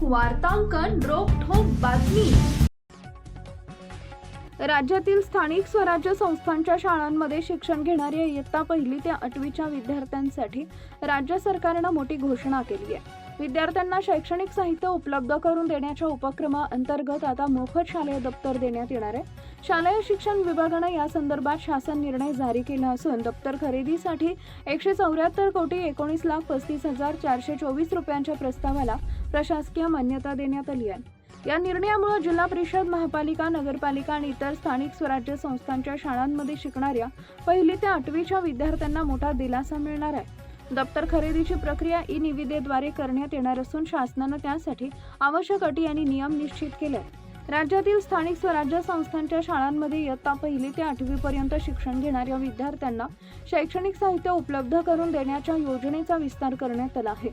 वार्तांकन रोखठोक बातमी। राज्यातील स्थानिक स्वराज्य संस्थांच्या शाळांमध्ये शिक्षण घेणाऱ्या इयत्ता 1ली ते 8वीच्या विद्यार्थ्यांसाठी राज्य सरकारने मोठी घोषणा केली आहे। विद्यार्थ्यांना शैक्षणिक साहित्य उपलब्ध करून देण्याच्या उपक्रमाअंतर्गत आता मोफत शालेय दप्तर देण्यात येणार आहे। शालेय शिक्षण विभागाने या संदर्भात शासन निर्णय जारी केला असून दप्तर खरेदीसाठी 174,19,35,424 रुपयांच्या प्रस्तावाला प्रशासकीय मान्यता देण्यात आली आहे। या निर्णयामुळे जिल्हा परिषद, महापालिका, नगरपालिका आणि इतर स्थानिक स्वराज्य संस्थांच्या शाळांमध्ये शिकणाऱ्या 1ली ते 8वीच्या विद्यार्थ्यांना मोठा दिलासा मिळणार आहे। दप्तर खरेदीची प्रक्रिया ई-निविदेद्वारे करण्यात येणार असून शासनाने त्यासाठी आवश्यक अटी आणि नियम निश्चित केले आहेत। राज्यातील स्थानिक स्वराज्य संस्थांच्या शाळांमध्ये इयत्ता 1ली ते 8वी पर्यंत शिक्षण घेणाऱ्या विद्यार्थ्यांना शैक्षणिक साहित्य उपलब्ध करून देण्याच्या योजनेचा विस्तार करण्यात आला आहे।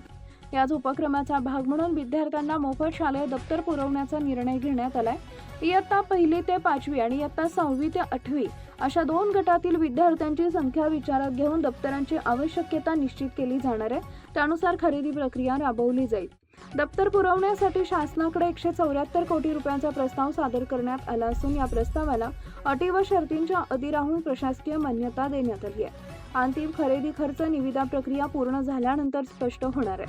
याच उपक्रमाचा भाग म्हणून विद्यार्थ्यांना मोफत शालेय दप्तर पुरवण्याचा निर्णय घेण्यात आलाय। इयत्ता 1ली ते 5वी आणि इयत्ता 6वी ते 8वी अशा 2 गटातील विद्यार्थ्यांची संख्या विचारात घेऊन दप्तरांची आवश्यकता निश्चित केली जाणार आहे। त्यानुसार खरेदी प्रक्रिया राबवली जाईल। दप्तर पुरवण्यासाठी शासनाकडे 174 कोटी रुपयांचा प्रस्ताव सादर करण्यात आला असून या प्रस्तावाला अटी व शर्तींच्या अटी राहून प्रशासकीय मान्यता देण्यात आली आहे। अंतिम खरेदी खर्च निविदा प्रक्रिया पूर्ण झाल्यानंतर स्पष्ट होणार आहे।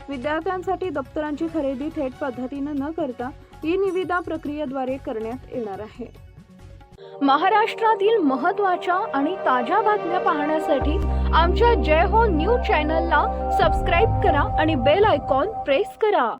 विद्यार्थ्यांसाठी दप्तरांची खरेदी थेट पद्धतीने न करता ई-निविदा प्रक्रियेद्वारे करण्यात येणार आहे। महाराष्ट्रातील महत्त्वाच्या आणि ताज्या बातम्या पाहण्यासाठी आमच्या जय हो न्यूज चॅनलला सबस्क्राइब करा आणि बेल आयकॉन प्रेस करा।